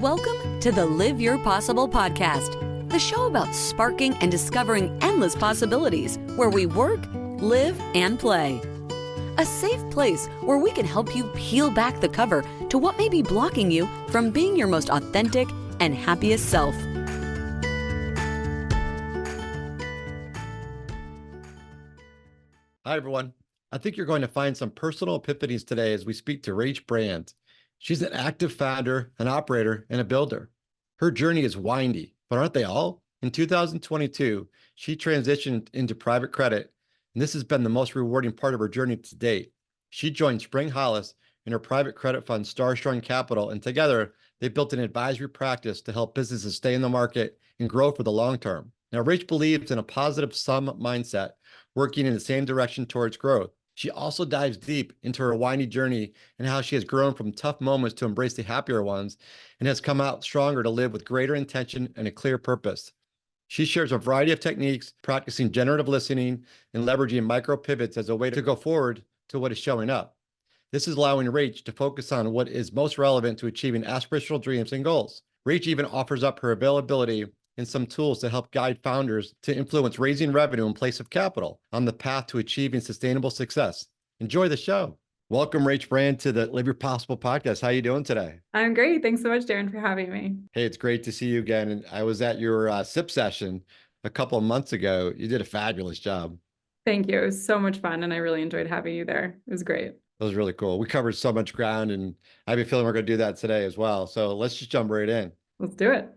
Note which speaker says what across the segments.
Speaker 1: Welcome to the Live Your Possible podcast, the show about sparking and discovering endless possibilities where we work, live, and play. A safe place where we can help you peel back the cover to what may be blocking you from being your most authentic and happiest self.
Speaker 2: Hi, everyone. I think you're going to find some personal epiphanies today as we speak to Rache Brand. She's an active founder, an operator, and a builder. Her journey is windy, but aren't they all? In 2022, she transitioned into private credit, and this has been the most rewarding part of her journey to date. She joined Spring Hollis in her private credit fund, Starstrong Capital, and together they built an advisory practice to help businesses stay in the market and grow for the long term. Now, Rache believes in a positive sum mindset, working in the same direction towards growth. She also dives deep into her windy journey and how she has grown from tough moments to embrace the happier ones and has come out stronger to live with greater intention and a clear purpose. She shares a variety of techniques, practicing generative listening and leveraging micro pivots as a way to go forward to what is showing up. This is allowing Rache to focus on what is most relevant to achieving aspirational dreams and goals. Rache even offers up her availability and some tools to help guide founders to influence raising revenue in place of capital on the path to achieving sustainable success. Enjoy the show. Welcome, Rache Brand, to the Live Your Possible podcast. How are you doing today?
Speaker 3: I'm great. Thanks so much, Darren, for having me.
Speaker 2: Hey, it's great to see you again. And I was at your SIP session a couple of months ago. You did a fabulous job.
Speaker 3: Thank you. It was so much fun, and I really enjoyed having you there. It was great.
Speaker 2: That was really cool. We covered so much ground, and I have a feeling we're going to do that today as well. So let's just jump right in.
Speaker 3: Let's do it.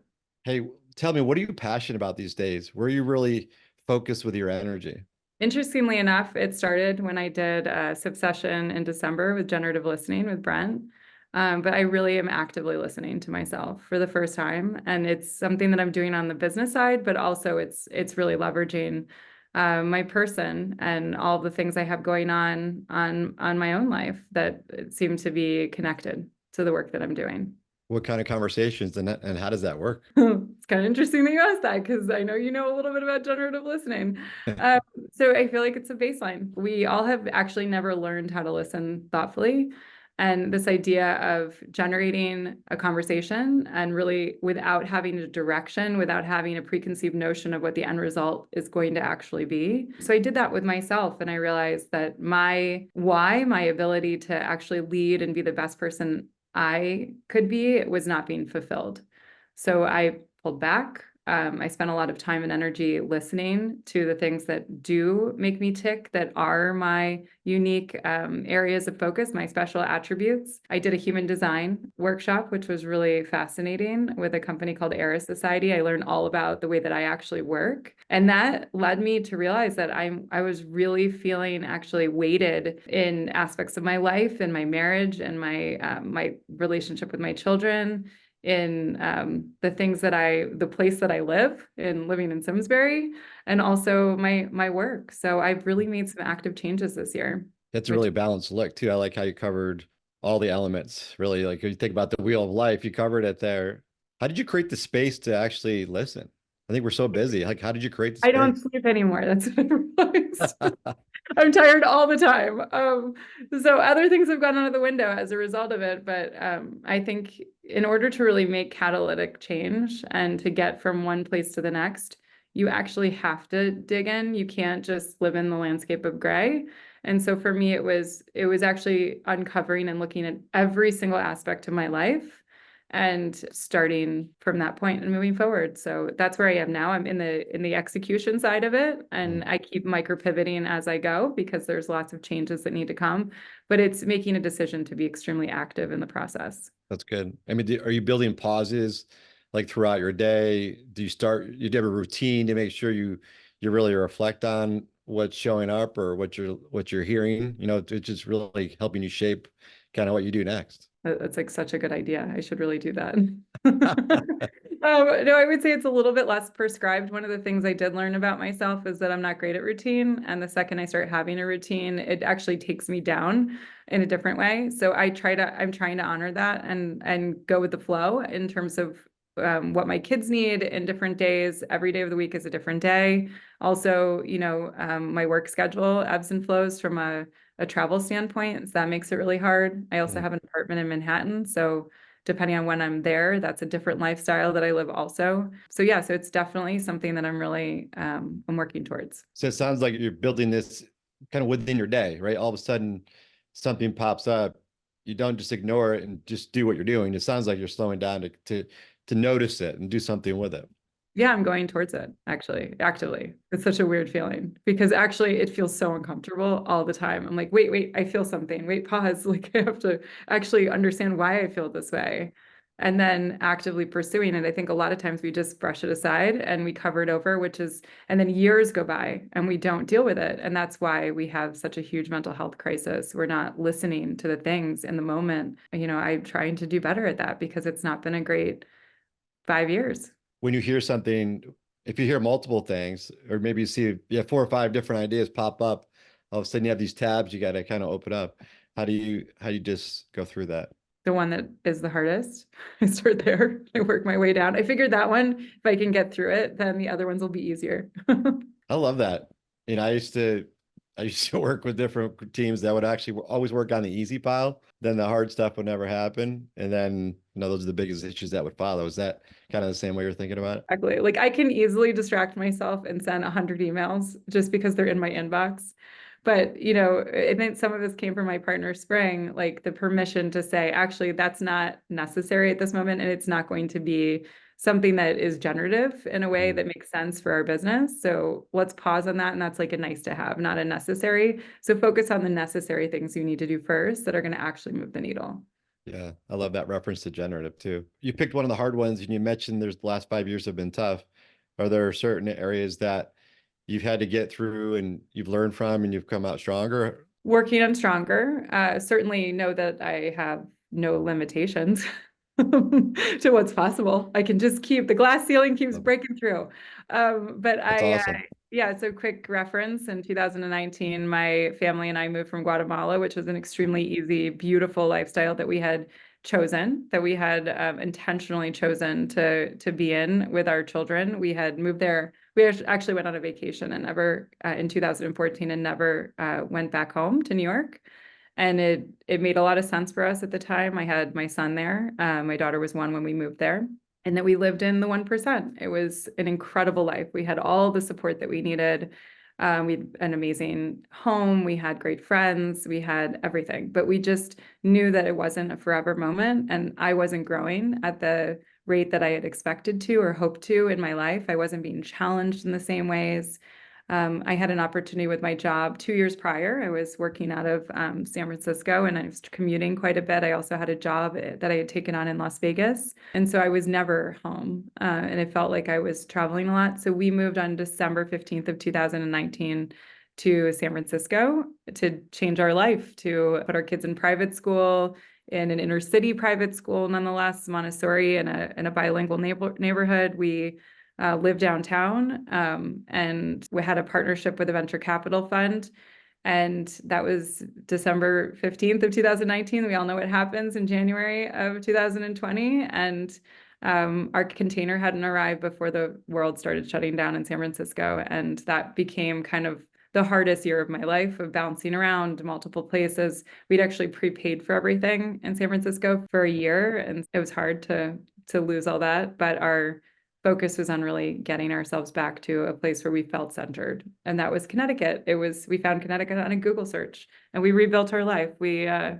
Speaker 2: Hey, tell me, what are you passionate about these days? Where are you really focused with your energy?
Speaker 3: Interestingly enough, it started when I did a SIP session in December with Generative Listening with Brent. But I really am actively listening to myself for the first time. And it's something that I'm doing on the business side, but also it's really leveraging my person and all the things I have going on my own life that seem to be connected to the work that I'm doing.
Speaker 2: What kind of conversations and how does that work?
Speaker 3: It's kind of interesting that you asked that, because I know you know a little bit about generative listening. So I feel like it's a baseline. We all have actually never learned how to listen thoughtfully. And this idea of generating a conversation and really without having a direction, without having a preconceived notion of what the end result is going to actually be. So I did that with myself, and I realized that my ability to actually lead and be the best person I could be was not being fulfilled. So I pulled back. I spent a lot of time and energy listening to the things that do make me tick, that are my unique areas of focus, my special attributes. I did a human design workshop, which was really fascinating, with a company called Era Society. I learned all about the way that I actually work. And that led me to realize that I was really feeling actually weighted in aspects of my life and my marriage and my relationship with my children, in the place that I live in, living in Simsbury, and also my work. So I've really made some active changes this year.
Speaker 2: That's a really balanced look too. I like how you covered all the elements. Really, like when you think about the wheel of life, you covered it there. How did you create the space to actually listen? I think we're so busy. Like, how did you create the space?
Speaker 3: I don't sleep anymore. That's what I realized. I'm tired all the time. So other things have gone out of the window as a result of it. But I think in order to really make catalytic change and to get from one place to the next, you actually have to dig in. You can't just live in the landscape of gray. And so for me, it was actually uncovering and looking at every single aspect of my life and starting from that point and moving forward. So that's where I am now. I'm in the execution side of it, and I keep micro pivoting as I go, because there's lots of changes that need to come, but it's making a decision to be extremely active in the process.
Speaker 2: That's good. I mean, are you building pauses like throughout your day? Do you have a routine to make sure you really reflect on what's showing up or what you're hearing, to just really helping you shape kind of what you do next?
Speaker 3: That's like such a good idea. I should really do that. No, I would say it's a little bit less prescribed. One of the things I did learn about myself is that I'm not great at routine. And the second I start having a routine, it actually takes me down in a different way. So I'm trying to honor that and go with the flow in terms of what my kids need in different days. Every day of the week is a different day. Also, my work schedule ebbs and flows from a travel standpoint. So that makes it really hard. I also have an apartment in Manhattan. So depending on when I'm there, that's a different lifestyle that I live also. So yeah, so it's definitely something that I'm really, I'm working towards.
Speaker 2: So it sounds like you're building this kind of within your day, right? All of a sudden something pops up. You don't just ignore it and just do what you're doing. It sounds like you're slowing down to notice it and do something with it.
Speaker 3: Yeah, I'm going towards it actually, actively. It's such a weird feeling because actually it feels so uncomfortable all the time. I'm like, wait, I feel something. Wait, pause. Like I have to actually understand why I feel this way. And then actively pursuing it. I think a lot of times we just brush it aside and we cover it over, and then years go by and we don't deal with it. And that's why we have such a huge mental health crisis. We're not listening to the things in the moment. I'm trying to do better at that because it's not been a great 5 years.
Speaker 2: When you hear something, if you hear multiple things, or maybe you have 4 or 5 different ideas pop up, all of a sudden you have these tabs you got to kind of open up. How do you just go through that?
Speaker 3: The one that is the hardest. I start there. I work my way down. I figured that one, if I can get through it, then the other ones will be easier.
Speaker 2: I love that. I used to work with different teams that would actually always work on the easy pile. Then the hard stuff would never happen. And then, those are the biggest issues that would follow. Is that kind of the same way you're thinking about it?
Speaker 3: Exactly. Like I can easily distract myself and send 100 emails just because they're in my inbox. But, I think some of this came from my partner, Spring, like the permission to say, actually, that's not necessary at this moment. And it's not going to be something that is generative in a way that makes sense for our business. So let's pause on that. And that's like a nice to have, not a necessary. So focus on the necessary things you need to do first that are going to actually move the needle.
Speaker 2: Yeah, I love that reference to generative too. You picked one of the hard ones and you mentioned the last 5 years have been tough. Are there certain areas that you've had to get through and you've learned from and you've come out stronger?
Speaker 3: Working on stronger. Certainly know that I have no limitations to what's possible. I can just the glass ceiling keeps breaking through. But
Speaker 2: That's awesome.
Speaker 3: Yeah, so quick reference, in 2019, my family and I moved from Guatemala, which was an extremely easy, beautiful lifestyle that we had intentionally chosen to be in with our children. We had moved there. We actually went on a vacation and never in 2014 and never went back home to New York. And it made a lot of sense for us at the time. I had my son there. My daughter was 1 when we moved there. And that we lived in the 1%. It was an incredible life. We had all the support that we needed. We had an amazing home. We had great friends. We had everything. But we just knew that it wasn't a forever moment. And I wasn't growing at the rate that I had expected to or hoped to in my life. I wasn't being challenged in the same ways. I had an opportunity with my job 2 years prior. I was working out of San Francisco and I was commuting quite a bit. I also had a job that I had taken on in Las Vegas. And so I was never home and it felt like I was traveling a lot. So we moved on December 15th of 2019 to San Francisco to change our life, to put our kids in private school, in an inner city private school, nonetheless, Montessori in a bilingual neighborhood. We live downtown, and we had a partnership with a venture capital fund. And that was December 15th of 2019. We all know what happens in January of 2020. And our container hadn't arrived before the world started shutting down in San Francisco. And that became kind of the hardest year of my life, of bouncing around multiple places. We'd actually prepaid for everything in San Francisco for a year. And it was hard to lose all that. But our focus was on really getting ourselves back to a place where we felt centered. And that was Connecticut. We found Connecticut on a Google search and we rebuilt our life. I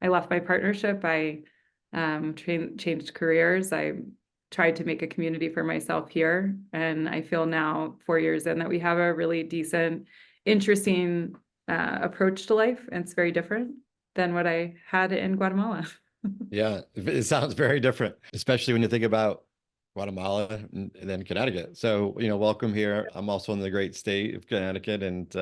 Speaker 3: left my partnership. I changed careers. I tried to make a community for myself here. And I feel now 4 years in that we have a really decent, interesting approach to life. And it's very different than what I had in Guatemala.
Speaker 2: Yeah, it sounds very different, especially when you think about Guatemala and then Connecticut. So, welcome here. I'm also in the great state of Connecticut. And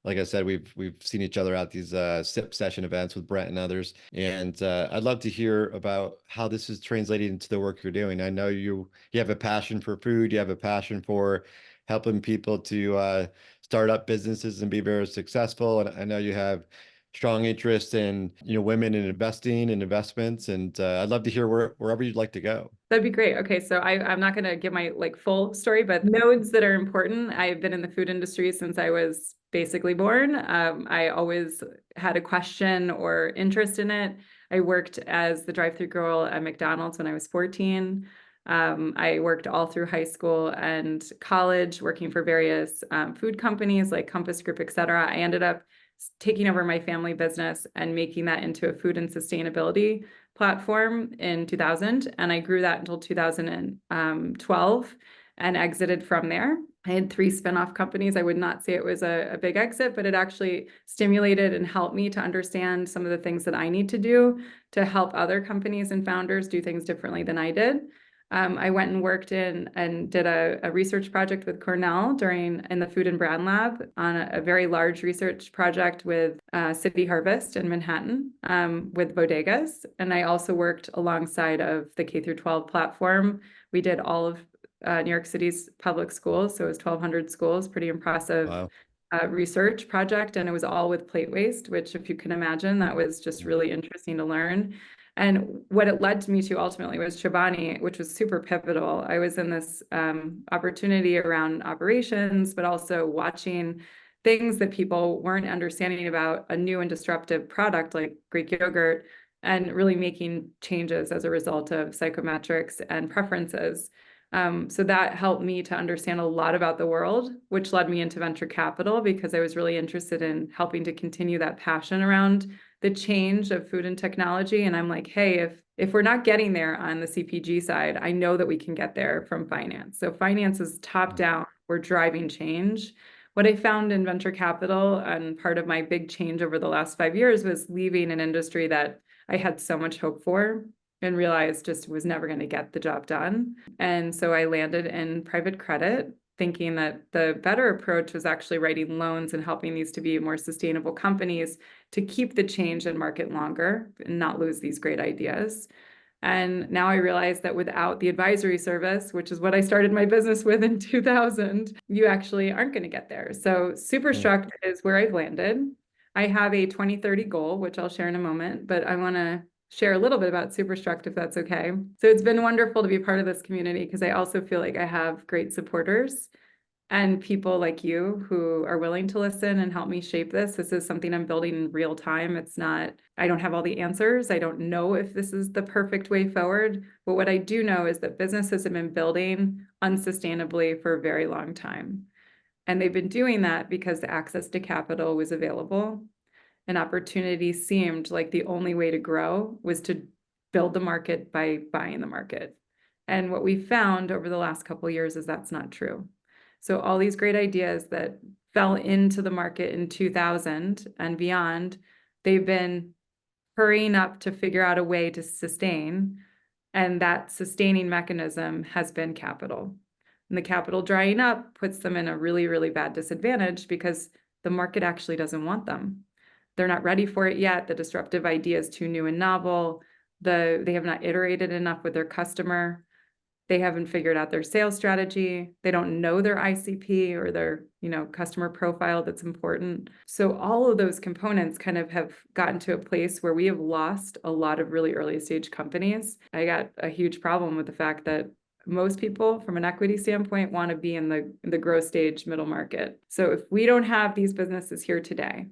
Speaker 2: like I said, we've seen each other at these SIP session events with Brent and others. And I'd love to hear about how this is translating into the work you're doing. I know you have a passion for food. You have a passion for helping people to start up businesses and be very successful. And I know you have strong interest in women and investing and investments, and I'd love to hear wherever you'd like to go.
Speaker 3: That'd be great. Okay, so I'm not going to give my full story, but nodes that are important. I've been in the food industry since I was basically born. I always had a question or interest in it. I worked as the drive-through girl at McDonald's when I was 14. I worked all through high school and college, working for various food companies like Compass Group, et cetera. I ended up taking over my family business and making that into a food and sustainability platform in 2000. And I grew that until 2012 and exited from there. I had 3 spinoff companies. I would not say it was a big exit, but it actually stimulated and helped me to understand some of the things that I need to do to help other companies and founders do things differently than I did. I went and worked in and did a research project with Cornell in the Food and Brand Lab on a very large research project with City Harvest in Manhattan with bodegas. And I also worked alongside of the K through 12 platform. We did all of New York City's public schools. So it was 1,200 schools, pretty impressive.
Speaker 2: Wow.
Speaker 3: Research project. And it was all with plate waste, which if you can imagine, that was just really interesting to learn. And what it led me to ultimately was Chobani, which was super pivotal. I was in this opportunity around operations, but also watching things that people weren't understanding about a new and disruptive product like Greek yogurt, and really making changes as a result of psychometrics and preferences. So that helped me to understand a lot about the world, which led me into venture capital because I was really interested in helping to continue that passion around the change of food and technology. And I'm like, hey, if we're not getting there on the CPG side, I know that we can get there from finance. So finance is top down, we're driving change. What I found in venture capital, and part of my big change over the last 5 years, was leaving an industry that I had so much hope for and realized just was never going to get the job done. And so I landed in private credit, thinking that the better approach was actually writing loans and helping these to be more sustainable companies to keep the change in market longer and not lose these great ideas. And now I realize that without the advisory service, which is what I started my business with in 2000, you actually aren't going to get there. So Superstruct is where I've landed. I have a 2030 goal, which I'll share in a moment, but I want to share a little bit about Superstruct if that's okay. So it's been wonderful to be part of this community because I also feel like I have great supporters and people like you who are willing to listen and help me shape this. This is something I'm building in real time. It's not, I don't have all the answers. I don't know if this is the perfect way forward. But what I do know is that businesses have been building unsustainably for a very long time. And they've been doing that because the access to capital was available. And opportunity seemed like the only way to grow was to build the market by buying the market. And what we found over the last couple of years is that's not true. So all these great ideas that fell into the market in 2000 and beyond, they've been hurrying up to figure out a way to sustain. And that sustaining mechanism has been capital. And the capital drying up puts them in a really, really bad disadvantage because the market actually doesn't want them. They're not ready for it yet. The disruptive idea is too new and novel. They have not iterated enough with their customer. They haven't figured out their sales strategy. They don't know their ICP or their, customer profile that's important. So all of those components kind of have gotten to a place where we have lost a lot of really early stage companies. I got a huge problem with the fact that most people from an equity standpoint want to be in the growth stage middle market. So if we don't have these businesses here today,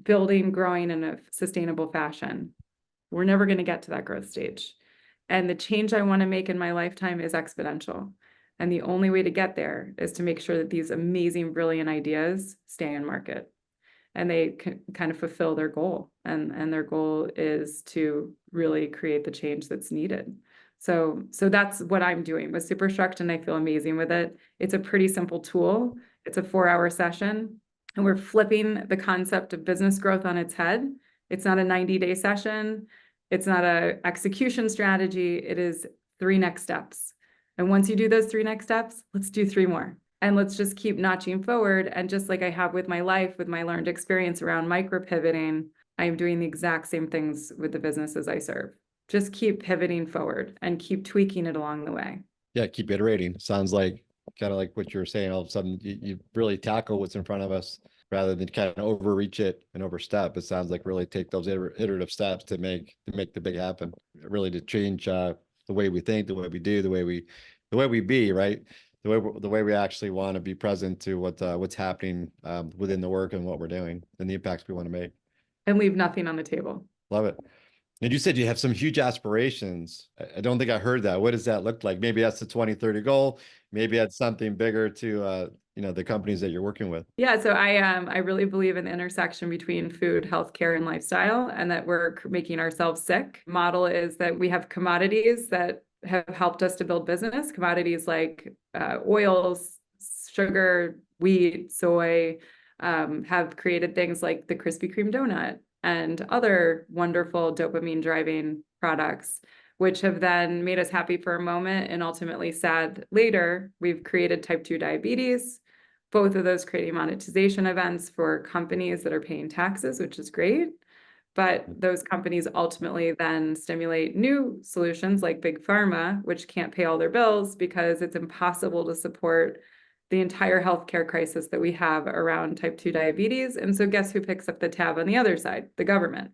Speaker 3: building, growing in a sustainable fashion, we're never going to get to that growth stage. And the change I want to make in my lifetime is exponential. And the only way to get there is to make sure that these amazing, brilliant ideas stay in market and they can kind of fulfill their goal. And their goal is to really create the change that's needed. So that's what I'm doing with Superstruct, and I feel amazing with it. It's a pretty simple tool. It's a 4-hour session, and we're flipping the concept of business growth on its head. It's not a 90-day session. It's not an execution strategy. It is 3 next steps. And once you do those 3 next steps, let's do 3 more. And let's just keep notching forward. And just like I have with my life, with my learned experience around micro pivoting, I am doing the exact same things with the businesses I serve. Just keep pivoting forward and keep tweaking it along the way.
Speaker 2: Yeah, keep iterating. Sounds like kind of like what you were saying. All of a sudden, you really tackle what's in front of us rather than kind of overreach it and overstep. It sounds like really take those iterative steps to make the big happen. Really to change the way we think, the way we do, the way we be, right? The way we actually want to be present to what's happening within the work and what we're doing and the impacts we want to make.
Speaker 3: And leave nothing on the table.
Speaker 2: Love it. And you said you have some huge aspirations. I don't think I heard that. What does that look like? Maybe that's the 2030 goal. Maybe that's something bigger to the companies that you're working with.
Speaker 3: Yeah, so I really believe in the intersection between food, healthcare, and lifestyle, and that we're making ourselves sick. Model is that we have commodities that have helped us to build business. Commodities like oils, sugar, wheat, soy, have created things like the Krispy Kreme donut and other wonderful dopamine driving products, which have then made us happy for a moment and ultimately sad later. We've created type 2 diabetes, both of those creating monetization events for companies that are paying taxes, which is great. But those companies ultimately then stimulate new solutions like big pharma, which can't pay all their bills because it's impossible to support the entire healthcare crisis that we have around type 2 diabetes. And so guess who picks up the tab on the other side? The government.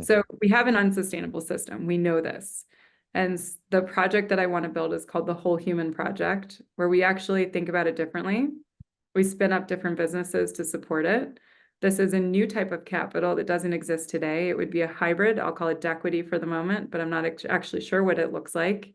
Speaker 3: So we have an unsustainable system. We know this. And the project that I want to build is called the Whole Human Project, where we actually think about it differently. We spin up different businesses to support it. This is a new type of capital that doesn't exist today. It would be a hybrid. I'll call it dequity for the moment, but I'm not actually sure what it looks like.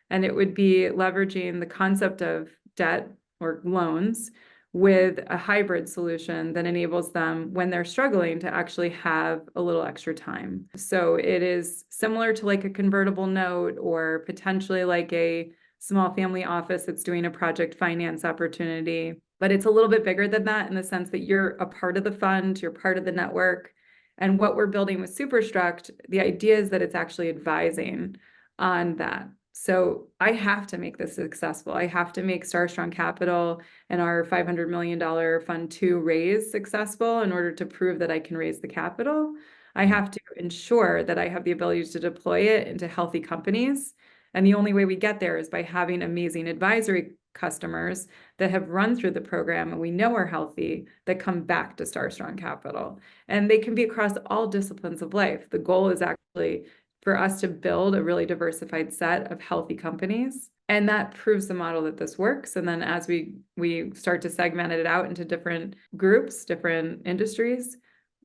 Speaker 3: And it would be leveraging the concept of debt or loans with a hybrid solution that enables them, when they're struggling, to actually have a little extra time. So it is similar to like a convertible note, or potentially like a small family office that's doing a project finance opportunity. But it's a little bit bigger than that, in the sense that you're a part of the fund, you're part of the network. And what we're building with Superstruct, the idea is that it's actually advising on that. So I have to make this successful. I have to make Starstrong Capital and our $500 million Fund 2 raise successful in order to prove that I can raise the capital. I have to ensure that I have the ability to deploy it into healthy companies. And the only way we get there is by having amazing advisory customers that have run through the program and we know are healthy, that come back to Starstrong Capital. And they can be across all disciplines of life. The goal is actually for us to build a really diversified set of healthy companies. And that proves the model that this works. And then as we start to segment it out into different groups, different industries,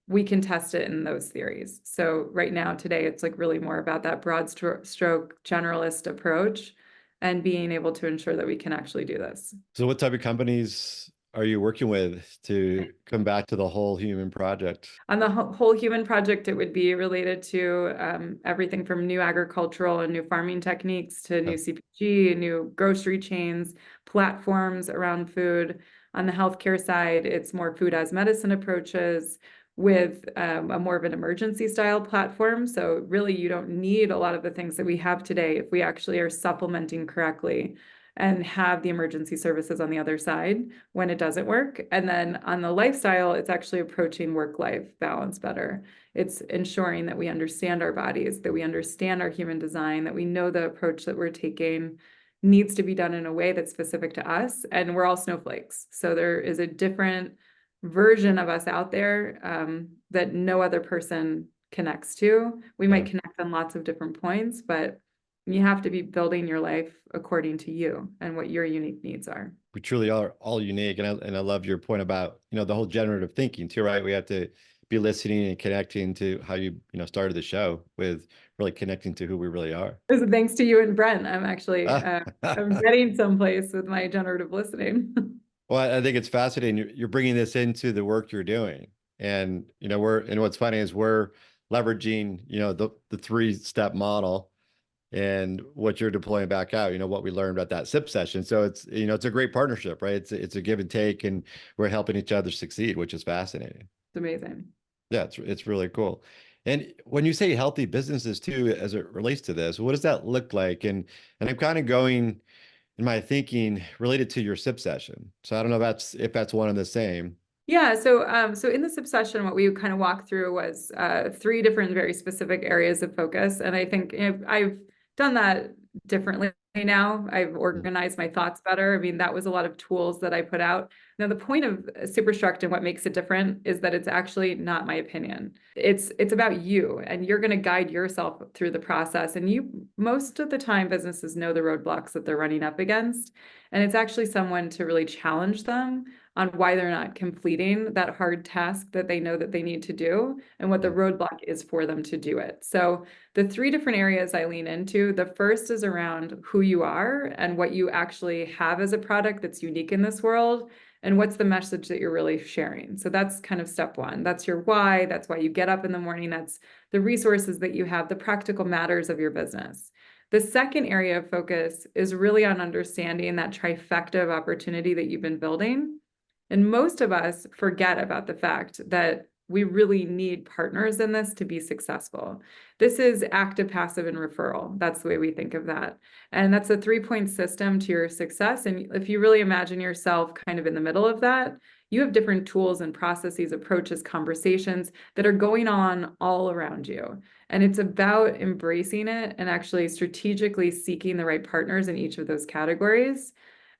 Speaker 3: we can test it in those theories. So right now, today, it's like really more about that broad stroke generalist approach and being able to ensure that we can actually do this.
Speaker 2: So what type of companies are you working with to come back to the Whole Human Project?
Speaker 3: On the Whole Human Project, it would be related to everything from new agricultural and new farming techniques to new CPG, new grocery chains, platforms around food. On the healthcare side, it's more food as medicine approaches with a more of an emergency style platform. So really, you don't need a lot of the things that we have today if we actually are supplementing correctly and have the emergency services on the other side when it doesn't work. And then on the lifestyle, it's actually approaching work-life balance better. It's ensuring that we understand our bodies, that we understand our human design, that we know the approach that we're taking needs to be done in a way that's specific to us. And we're all snowflakes. So there is a different version of us out there that no other person connects to. We might connect on lots of different points, but you have to be building your life according to you and what your unique needs are.
Speaker 2: We truly are all unique. And I love your point about, the whole generative thinking too, right? We have to be listening and connecting to how you started the show with really connecting to who we really are.
Speaker 3: So thanks to you and Brent, I'm actually I'm getting someplace with my generative listening.
Speaker 2: Well, I think it's fascinating. You're bringing this into the work you're doing. And, and what's funny is we're leveraging, the 3-step model and what you're deploying back out, what we learned about that SIP session. So it's, it's a great partnership, right? It's a give and take, and we're helping each other succeed, which is fascinating.
Speaker 3: It's amazing.
Speaker 2: Yeah, it's really cool. And when you say healthy businesses too, as it relates to this, what does that look like? And I'm kind of going in my thinking related to your SIP session. So I don't know if that's one and the same.
Speaker 3: Yeah, so in the SIP session, what we kind of walked through was 3 different very specific areas of focus. And I think I've done that differently now. I've organized my thoughts better. I mean, that was a lot of tools that I put out. Now, the point of Superstruct and what makes it different is that it's actually not my opinion. It's about you, and you're going to guide yourself through the process. And most of the time, businesses know the roadblocks that they're running up against. And it's actually someone to really challenge them on why they're not completing that hard task that they know that they need to do and what the roadblock is for them to do it. So the three different areas I lean into, the first is around who you are and what you actually have as a product that's unique in this world, and what's the message that you're really sharing. So that's kind of step one. That's your why. That's why you get up in the morning. That's the resources that you have, the practical matters of your business. The second area of focus is really on understanding that trifecta of opportunity that you've been building. And most of us forget about the fact that we really need partners in this to be successful. This is active, passive, and referral. That's the way we think of that. And that's a 3-point system to your success. And if you really imagine yourself kind of in the middle of that, you have different tools and processes, approaches, conversations that are going on all around you. And it's about embracing it and actually strategically seeking the right partners in each of those categories.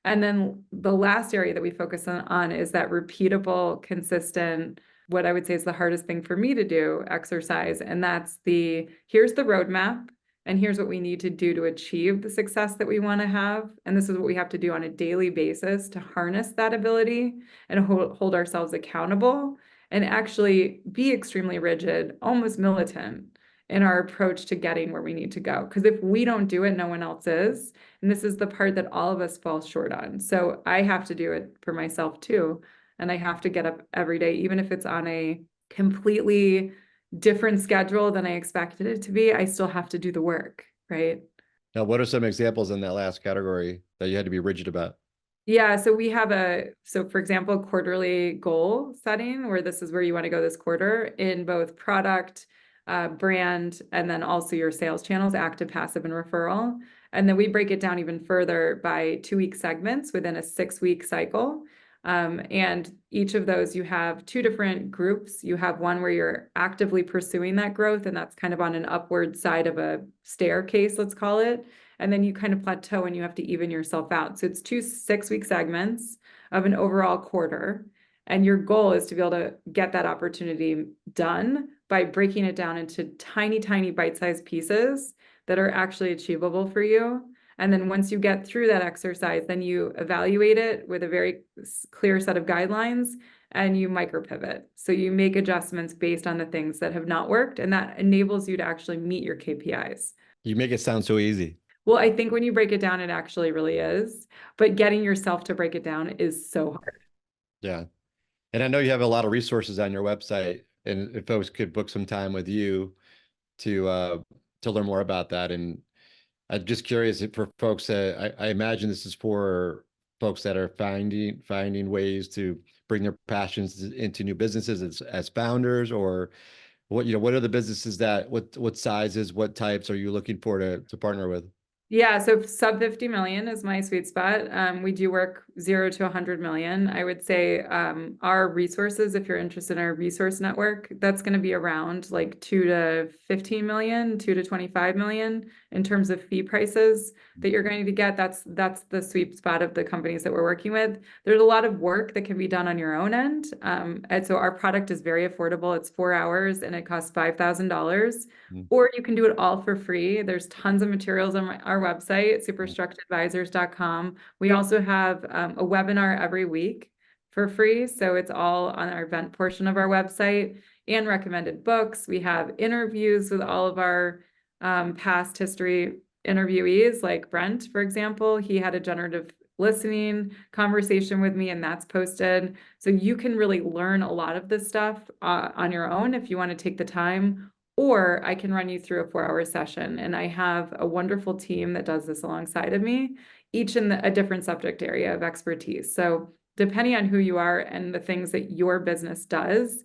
Speaker 3: And then the last area that we focus on is that repeatable, consistent, what I would say is the hardest thing for me to do, exercise. And that's here's the roadmap, and here's what we need to do to achieve the success that we want to have. And this is what we have to do on a daily basis to harness that ability and hold ourselves accountable and actually be extremely rigid, almost militant in our approach to getting where we need to go. Because if we don't do it, no one else is. And this is the part that all of us fall short on. So I have to do it for myself too. And I have to get up every day, even if it's on a completely different schedule than I expected it to be, I still have to do the work, right?
Speaker 2: Now, what are some examples in that last category that you had to be rigid about?
Speaker 3: Yeah, so we have for example, quarterly goal setting, where this is where you want to go this quarter in both product, brand, and then also your sales channels, active, passive, and referral. And then we break it down even further by 2-week segments within a 6-week cycle. And each of those, you have 2 different groups. You have one where you're actively pursuing that growth, and that's kind of on an upward side of a staircase, let's call it. And then you kind of plateau and you have to even yourself out. So it's 2 6-week segments of an overall quarter. And your goal is to be able to get that opportunity done by breaking it down into tiny, tiny bite-sized pieces that are actually achievable for you. And then once you get through that exercise, then you evaluate it with a very clear set of guidelines and you micro pivot. So you make adjustments based on the things that have not worked, and that enables you to actually meet your KPIs.
Speaker 2: You make it sound so easy.
Speaker 3: Well, I think when you break it down, it actually really is. But getting yourself to break it down is so hard.
Speaker 2: Yeah. And I know you have a lot of resources on your website, and if folks could book some time with you to learn more about that. And I'm just curious for folks, I imagine this is for folks that are finding ways to bring their passions into new businesses as founders, or what are the businesses what sizes, what types are you looking for to partner with?
Speaker 3: Yeah, so sub 50 million is my sweet spot. We do work 0 to 100 million. I would say our resources, if you're interested in our resource network, that's going to be around like 2 to 15 million, 2 to 25 million in terms of fee prices that you're going to get. That's the sweet spot of the companies that we're working with. There's a lot of work that can be done on your own end. And so our product is very affordable. It's 4 hours and it costs $5,000. Or you can do it all for free. There's tons of materials on our website, superstructadvisors.com. We also have a webinar every week for free. So it's all on our event portion of our website, and recommended books. We have interviews with all of our past history interviewees, like Brent, for example. He had a generative listening conversation with me, and that's posted. So you can really learn a lot of this stuff on your own if you want to take the time. Or I can run you through a 4-hour session. And I have a wonderful team that does this alongside of me, each in a different subject area of expertise. So depending on who you are and the things that your business does,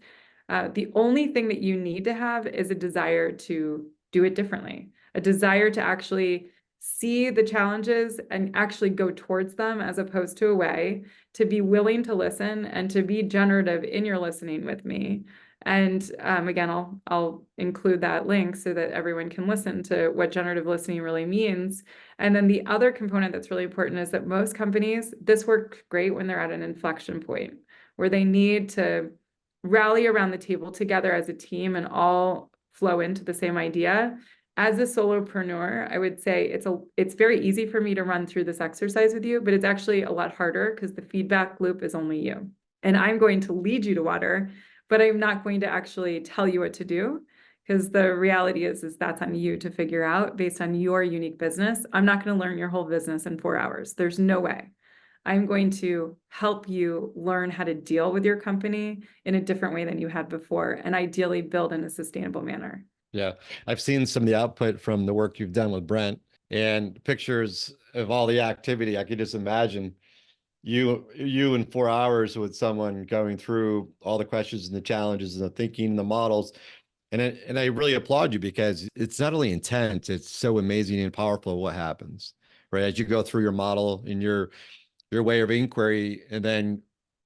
Speaker 3: the only thing that you need to have is a desire to do it differently, a desire to actually see the challenges and actually go towards them as opposed to away, to be willing to listen and to be generative in your listening with me. And again, I'll include that link so that everyone can listen to what generative listening really means. And then the other component that's really important is that most companies, this works great when they're at an inflection point where they need to rally around the table together as a team and all flow into the same idea. As a solopreneur, I would say it's very easy for me to run through this exercise with you, but it's actually a lot harder because the feedback loop is only you. and I'm going to lead you to water, but I'm not going to actually tell you what to do. Because the reality is that's on you to figure out based on your unique business. I'm not going to learn your whole business in 4 hours. There's no way. I'm going to help you learn how to deal with your company in a different way than you had before, and ideally build in a sustainable manner.
Speaker 2: Yeah. I've seen some of the output from the work you've done with Brent and pictures of all the activity. I could just imagine you in 4 hours with someone going through all the questions and the challenges and the thinking and the models. And I really applaud you because it's not only intense, it's so amazing and powerful what happens, right? As you go through your model and your way of inquiry and then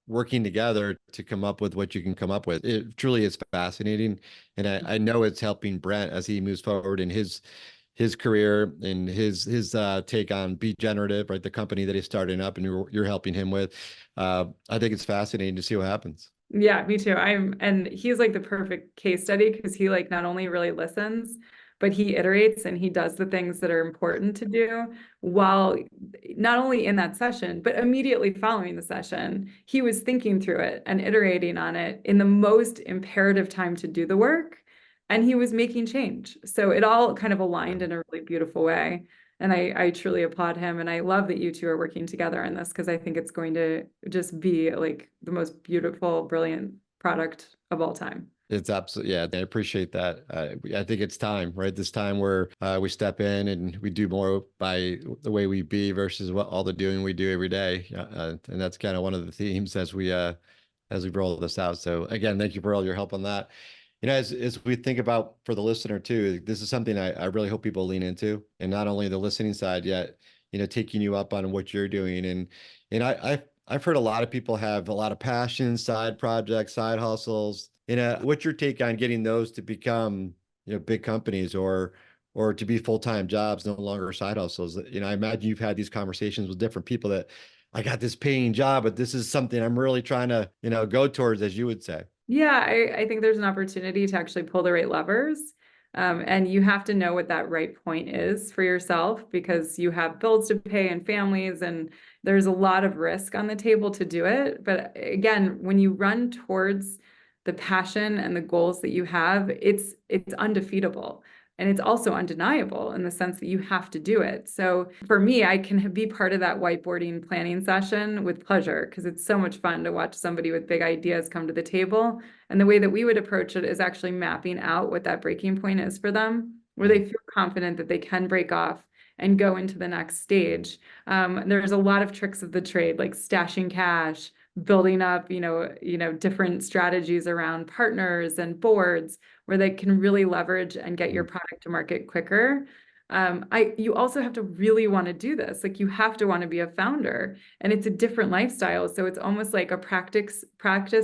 Speaker 2: working together to come up with what you can come up with. It truly is fascinating. And I know it's helping Brent as he moves forward in his career and his take on Be Generative, right? The company that he's starting up and you're helping him with. I think it's fascinating to see what happens.
Speaker 3: Yeah, me too. And he's like the perfect case study because he like not only really listens, but he iterates and he does the things that are important to do while not only in that session, but immediately following the session, he was thinking through it and iterating on it in the most imperative time to do the work. And he was making change. So it all kind of aligned in a really beautiful way. And I truly applaud him. And I love that you two are working together on this because I think it's going to just be like the most beautiful, brilliant product of all time.
Speaker 2: It's absolutely, yeah, I appreciate that. I think it's time, right? This time where we step in and we do more by the way we be versus what all the doing we do every day. And that's kind of one of the themes as we roll this out. So again, thank you for all your help on that. As we think about for the listener too, this is something I really hope people lean into, and not only the listening side yet, taking you up on what you're doing. And I've heard a lot of people have a lot of passions, side projects, side hustles. What's your take on getting those to become, big companies or to be full-time jobs, no longer side hustles? I imagine you've had these conversations with different people that I got this paying job, but this is something I'm really trying to, go towards, as you would say.
Speaker 3: Yeah, I think there's an opportunity to actually pull the right levers. And you have to know what that right point is for yourself because you have bills to pay and families, and there's a lot of risk on the table to do it. But again, when you run towards the passion and the goals that you have, it's undefeatable. And it's also undeniable in the sense that you have to do it. So for me, I can be part of that whiteboarding planning session with pleasure because it's so much fun to watch somebody with big ideas come to the table. And the way that we would approach it is actually mapping out what that breaking point is for them, where they feel confident that they can break off and go into the next stage. There's a lot of tricks of the trade, like stashing cash, building up, different strategies around partners and boards where they can really leverage and get your product to market quicker. You also have to really want to do this. Like you have to want to be a founder, and it's a different lifestyle. So it's almost like a practice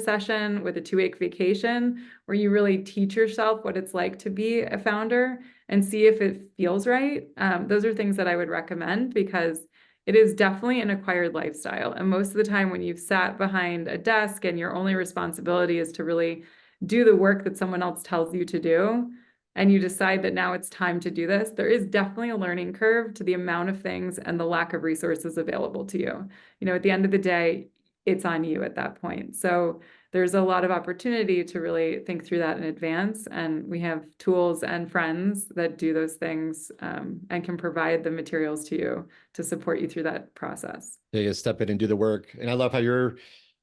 Speaker 3: session with a 2-week vacation where you really teach yourself what it's like to be a founder and see if it feels right. Those are things that I would recommend because it is definitely an acquired lifestyle. And most of the time when you've sat behind a desk and your only responsibility is to really do the work that someone else tells you to do, and you decide that now it's time to do this, there is definitely a learning curve to the amount of things and the lack of resources available to you. At the end of the day, it's on you at that point. So there's a lot of opportunity to really think through that in advance. And we have tools and friends that do those things and can provide the materials to you to support you through that process.
Speaker 2: Yeah, you step in and do the work. And I love how you're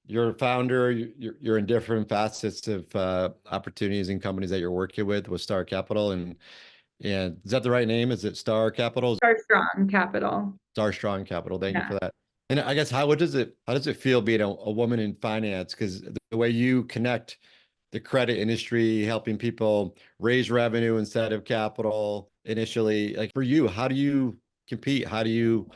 Speaker 2: a founder, you're in different facets of opportunities and companies that you're working with Star Capital. And is that the right name? Is it Star Capital?
Speaker 3: Star Strong Capital.
Speaker 2: Star Strong Capital. Thank you for that. And I guess how does it feel being a woman in finance? Because the way you connect the credit industry, helping people raise revenue instead of capital initially, like for you, how do you compete? How do you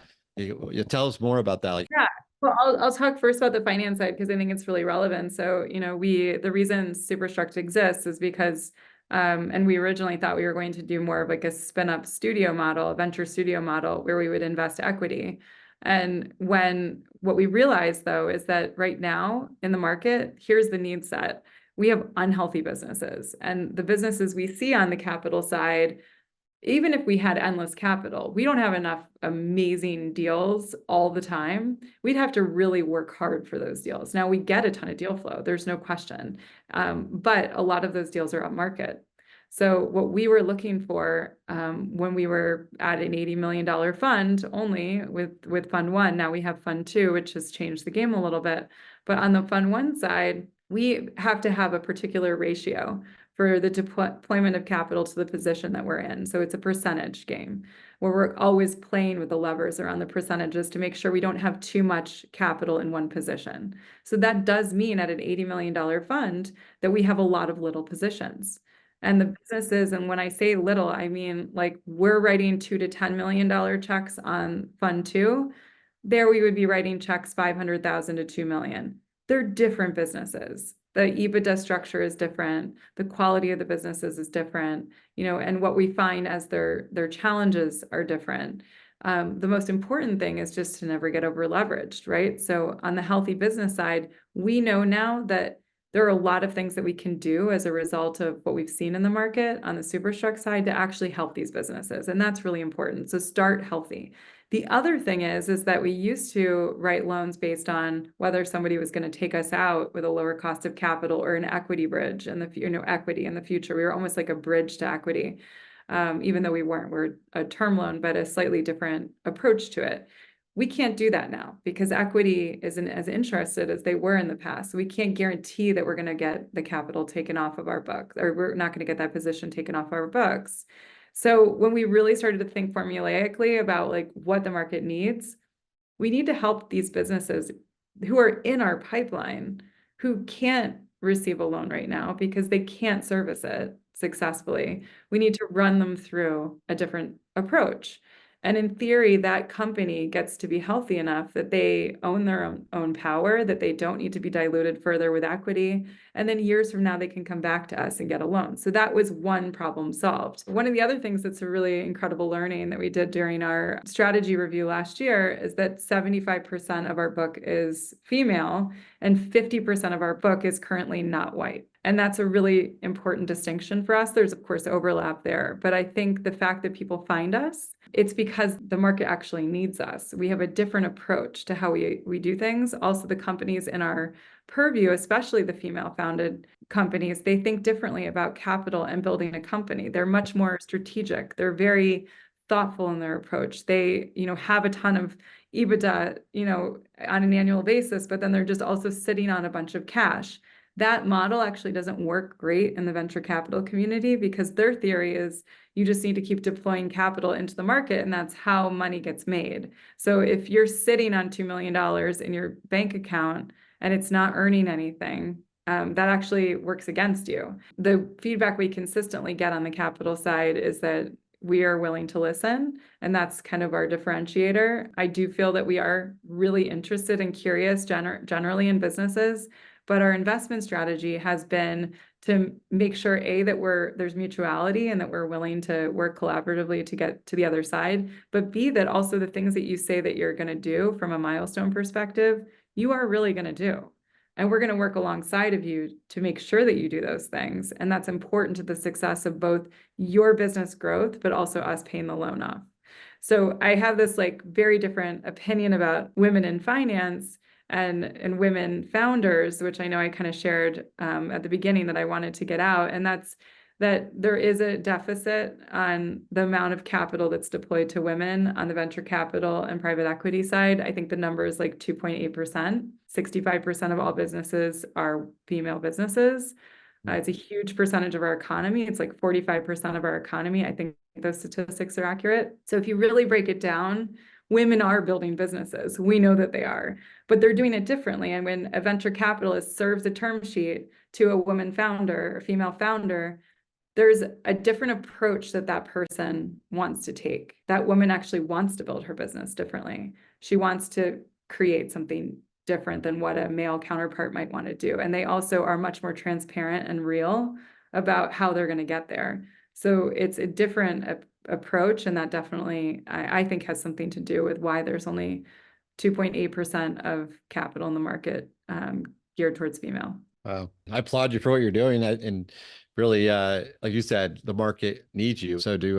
Speaker 2: tell us more about that? Like,
Speaker 3: yeah. Well, I'll talk first about the finance side because I think it's really relevant. So, the reason Superstruct exists is because, and we originally thought we were going to do more of like a spin-up studio model, a venture studio model where we would invest equity. And what we realized though, is that right now in the market, here's the need set. We have unhealthy businesses, and the businesses we see on the capital side, even if we had endless capital, we don't have enough amazing deals all the time. We'd have to really work hard for those deals. Now we get a ton of deal flow, there's no question. But a lot of those deals are up market. So what we were looking for when we were at an $80 million fund only with Fund 1, now we have Fund 2, which has changed the game a little bit. But on the Fund 1 side, we have to have a particular ratio for the deployment of capital to the position that we're in. So it's a percentage game where we're always playing with the levers around the percentages to make sure we don't have too much capital in one position. So that does mean at an $80 million fund that we have a lot of little positions. And the businesses, and when I say little, I mean like we're writing $2 to $10 million checks on Fund 2. There we would be writing checks 500,000 to 2 million. They're different businesses. The EBITDA structure is different. The quality of the businesses is different, and what we find as their challenges are different. The most important thing is just to never get over leveraged, right? So on the healthy business side, we know now that there are a lot of things that we can do as a result of what we've seen in the market on the Superstruct side to actually help these businesses. And that's really important. So start healthy. The other thing is that we used to write loans based on whether somebody was going to take us out with a lower cost of capital or an equity bridge and equity in the future. We were almost like a bridge to equity, even though we weren't. We're a term loan, but a slightly different approach to it. We can't do that now because equity isn't as interested as they were in the past. So we can't guarantee that we're going to get the capital taken off of our books, or we're not going to get that position taken off our books. So when we really started to think formulaically about like what the market needs, we need to help these businesses who are in our pipeline who can't receive a loan right now because they can't service it successfully. We need to run them through a different approach. And in theory, that company gets to be healthy enough that they own their own power, that they don't need to be diluted further with equity. And then years from now, they can come back to us and get a loan. So that was one problem solved. One of the other things that's a really incredible learning that we did during our strategy review last year is that 75% of our book is female and 50% of our book is currently not white. And that's a really important distinction for us. There's, of course, overlap there. But I think the fact that people find us, it's because the market actually needs us. We have a different approach to how we do things. Also, the companies in our purview, especially the female-founded companies, they think differently about capital and building a company. They're much more strategic. They're very thoughtful in their approach. They, have a ton of EBITDA, on an annual basis, but then they're just also sitting on a bunch of cash. That model actually doesn't work great in the venture capital community because their theory is you just need to keep deploying capital into the market and that's how money gets made. So if you're sitting on $2 million in your bank account and it's not earning anything, that actually works against you. The feedback we consistently get on the capital side is that we are willing to listen, and that's kind of our differentiator. I do feel that we are really interested and curious generally in businesses, but our investment strategy has been to make sure, A, that there's mutuality and that we're willing to work collaboratively to get to the other side, but B, that also the things that you say that you're going to do from a milestone perspective, you are really going to do. And we're going to work alongside of you to make sure that you do those things. And that's important to the success of both your business growth, but also us paying the loan off. So I have this very different opinion about women in finance and women founders, which I know I kind of shared at the beginning that I wanted to get out. And that's that there is a deficit on the amount of capital that's deployed to women on the venture capital and private equity side. I think the number is 2.8%. 65% of all businesses are female businesses. It's a huge percentage of our economy. It's 45% of our economy. I think those statistics are accurate. So if you really break it down, women are building businesses. We know that they are, but they're doing it differently. And when a venture capitalist serves a term sheet to a woman founder or female founder, there's a different approach that person wants to take. That woman actually wants to build her business differently. She wants to create something different than what a male counterpart might want to do. And they also are much more transparent and real about how they're going to get there. So it's a different approach. And that definitely, I think, has something to do with why there's only 2.8% of capital in the market geared towards female.
Speaker 2: Wow. I applaud you for what you're doing. And really, like you said, the market needs you. So do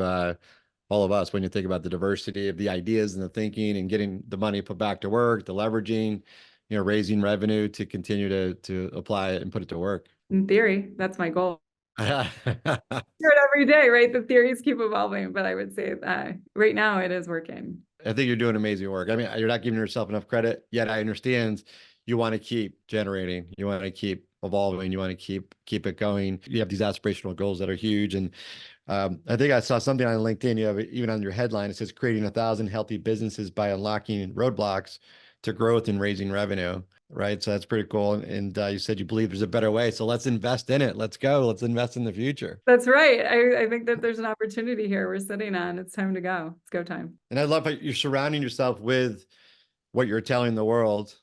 Speaker 2: all of us when you think about the diversity of the ideas and the thinking and getting the money put back to work, the leveraging, raising revenue to continue to apply it and put it to work.
Speaker 3: In theory, that's my goal.
Speaker 2: I
Speaker 3: Do it every day, right? The theories keep evolving, but I would say that right now it is working.
Speaker 2: think you're doing amazing work. I mean, you're not giving yourself enough credit, yet I understand you want to keep generating, you want to keep evolving, you want to keep it going. You have these aspirational goals that are huge. And I think I saw something on LinkedIn. You have it even on your headline. It says creating 1,000 healthy businesses by unlocking roadblocks to growth and raising revenue. Right. So that's pretty cool. And you said you believe there's a better way. So let's invest in it. Let's go. Let's invest in the future.
Speaker 3: That's right. I think that there's an opportunity here we're sitting on. It's time to go. It's go time.
Speaker 2: And I love how you're surrounding yourself with what you're telling the world,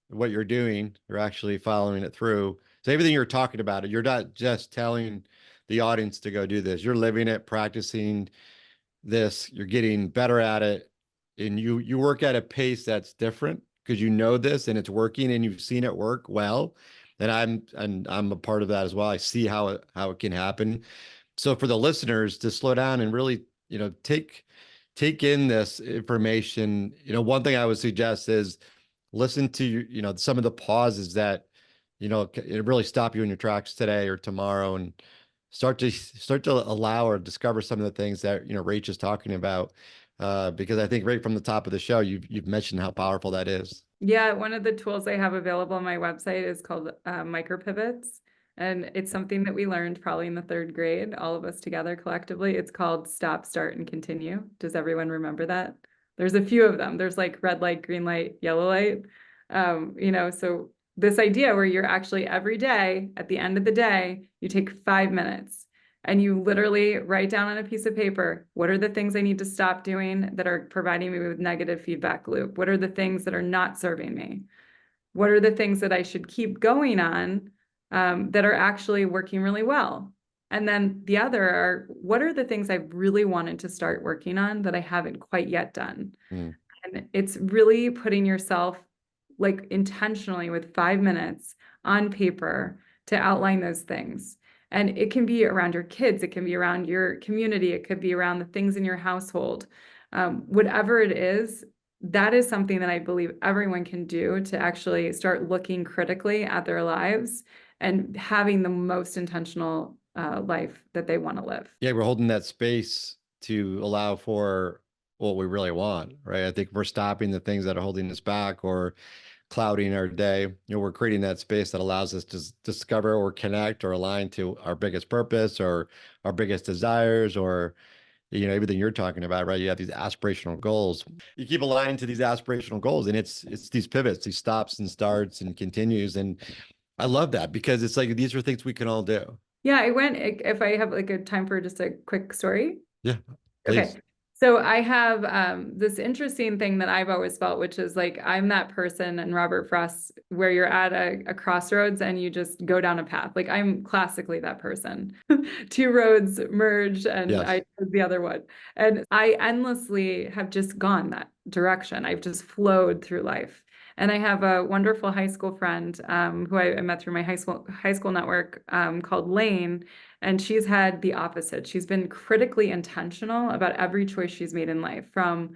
Speaker 2: what you're doing. You're actually following it through. So everything you're talking about, you're not just telling the audience to go do this. You're living it, practicing this. You're getting better at it, and you work at a pace that's different because you know this and it's working and you've seen it work well. And I'm a part of that as well. I see how it can happen. So for the listeners to slow down and really, take in this information, one thing I would suggest is listen to some of the pauses that, it really stop you in your tracks today or tomorrow, and start to allow or discover some of the things that, Rach is talking about. Because I think right from the top of the show, you've mentioned how powerful that is.
Speaker 3: Yeah, one of the tools I have available on my website is called micro pivots. And it's something that we learned probably in the 3rd grade, all of us together collectively. It's called stop, start, and continue. Does everyone remember that? There's a few of them. There's like red light, green light, yellow light. So this idea where you're actually every day, at the end of the day, you take 5 minutes and you literally write down on a piece of paper, what are the things I need to stop doing that are providing me with negative feedback loop? What are the things that are not serving me? What are the things that I should keep going on that are actually working really well? And then the other are, what are the things I've really wanted to start working on that I haven't quite yet done? And it's really putting yourself like intentionally with 5 minutes on paper to outline those things. And it can be around your kids, it can be around your community, it could be around the things in your household. Whatever it is, that is something that I believe everyone can do to actually start looking critically at their lives and having the most intentional life that they want to live.
Speaker 2: Yeah, we're holding that space to allow for what we really want, right? I think we're stopping the things that are holding us back or clouding our day. We're creating that space that allows us to discover or connect or align to our biggest purpose or our biggest desires, or everything you're talking about, right? You have these aspirational goals. You keep aligning to these aspirational goals, and it's these pivots, these stops and starts and continues. And I love that because it's like these are things we can all do.
Speaker 3: Yeah, if I have like a time for just a quick story.
Speaker 2: Yeah, please.
Speaker 3: Okay. So I have this interesting thing that I've always felt, which is like I'm that person in Robert Frost where you're at a crossroads and you just go down a path. Like I'm classically that person. 2 roads merged and
Speaker 2: Yes.
Speaker 3: I chose the other one. And I endlessly have just gone that direction. I've just flowed through life. And I have a wonderful high school friend who I met through my high school network called Lane. And she's had the opposite. She's been critically intentional about every choice she's made in life, from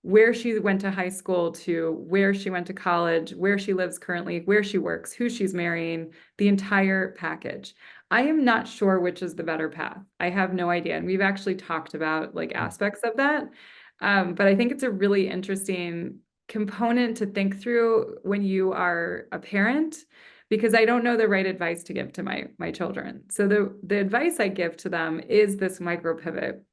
Speaker 3: where she went to high school to where she went to college, where she lives currently, where she works, who she's marrying, the entire package. I am not sure which is the better path. I have no idea. And we've actually talked about like aspects of that. But I think it's a really interesting component to think through when you are a parent, because I don't know the right advice to give to my children. So the advice I give to them is this micro pivot.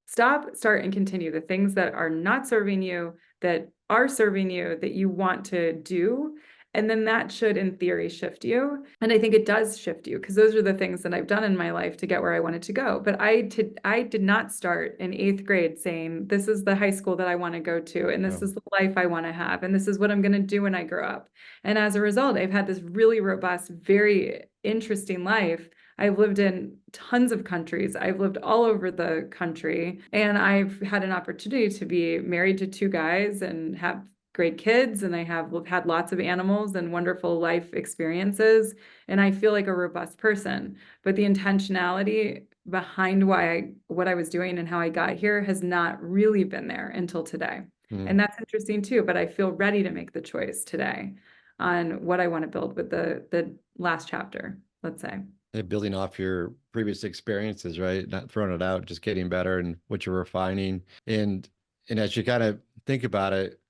Speaker 3: Stop, start, and continue the things that are not serving you, that are serving you, that you want to do. And then that should, in theory, shift you. And I think it does shift you because those are the things that I've done in my life to get where I wanted to go. But I did not start in 8th grade saying, this is the high school that I want to go to, and this is the life I want to have, and this is what I'm going to do when I grow up. And as a result, I've had this really robust, very interesting life. I've lived in tons of countries. I've lived all over the country, and I've had an opportunity to be married to 2 guys and have great kids, and I have had lots of animals and wonderful life experiences, and I feel like a robust person. But the intentionality behind what I was doing and how I got here has not really been there until today.
Speaker 2: Mm.
Speaker 3: And that's interesting too, but I feel ready to make the choice today on what I want to build with the last chapter, let's say.
Speaker 2: Building off your previous experiences, right? Not throwing it out, just getting better and what you're refining. And as you kind of think about it,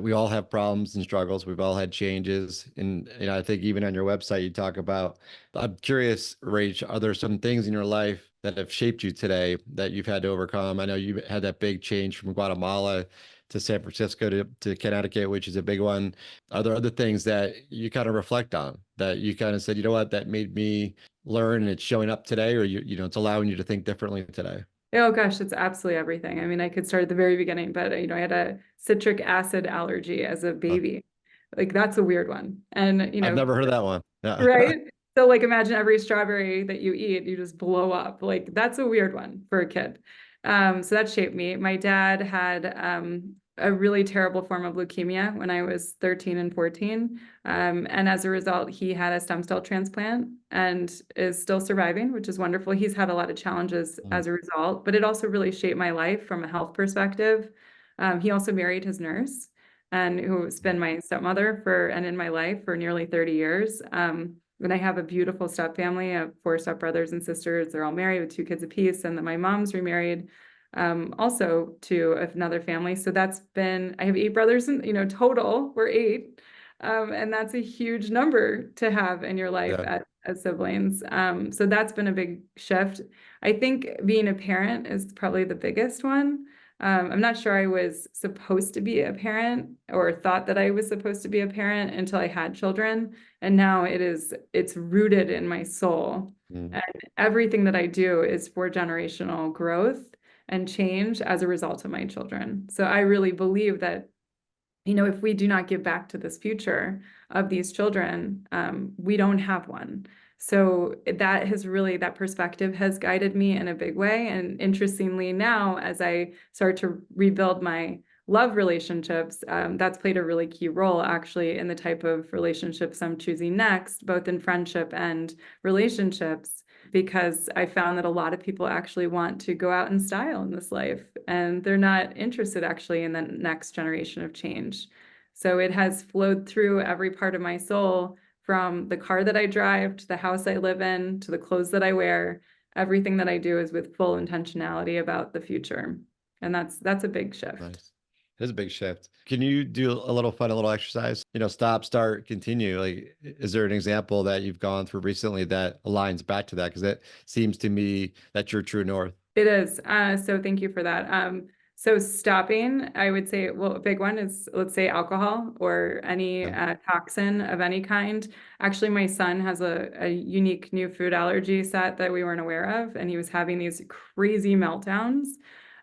Speaker 2: we all have problems and struggles. We've all had changes. And I think even on your website, you talk about, I'm curious, Rach, are there some things in your life that have shaped you today that you've had to overcome? I know you had that big change from Guatemala to San Francisco to Connecticut, which is a big one. Are there other things that you kind of reflect on that you kind of said, you know what, that made me learn and it's showing up today, or it's allowing you to think differently today?
Speaker 3: Oh gosh, it's absolutely everything. I mean, I could start at the very beginning, but I had a citric acid allergy as a baby. Like that's a weird one. And
Speaker 2: I've never heard of that one. Yeah.
Speaker 3: right? So like imagine every strawberry that you eat, you just blow up. Like that's a weird one for a kid. So that shaped me. My dad had a really terrible form of leukemia when I was 13 and 14. And as a result, he had a stem cell transplant and is still surviving, which is wonderful. He's had a lot of challenges as a result, but it also really shaped my life from a health perspective. He also married his nurse and who's been my stepmother and in my life for nearly 30 years. And I have a beautiful step family of 4 stepbrothers and sisters. They're all married with 2 kids apiece. And then my mom's remarried also to another family. So I have 8 brothers and, total, we're 8. And that's a huge number to have in your life
Speaker 2: Yeah.
Speaker 3: as siblings. So that's been a big shift. I think being a parent is probably the biggest one. I'm not sure I was supposed to be a parent or thought that I was supposed to be a parent until I had children. And now it's rooted in my soul. And everything that I do is for generational growth and change as a result of my children. So I really believe that, if we do not give back to this future of these children, we don't have one. So that perspective has guided me in a big way. And interestingly, now as I start to rebuild my love relationships, that's played a really key role actually in the type of relationships I'm choosing next, both in friendship and relationships, because I found that a lot of people actually want to go out in style in this life, and they're not interested actually in the next generation of change. So it has flowed through every part of my soul, from the car that I drive to the house I live in to the clothes that I wear. Everything that I do is with full intentionality about the future. And that's a big shift.
Speaker 2: Nice. It is a big shift. Can you do a little exercise? Stop, start, continue. Like, is there an example that you've gone through recently that aligns back to that? Because it seems to me that you're true north.
Speaker 3: It is. So thank you for that. So stopping, I would say, well, a big one is, let's say, alcohol or any toxin of any kind. Actually, my son has a unique new food allergy set that we weren't aware of, and he was having these crazy meltdowns.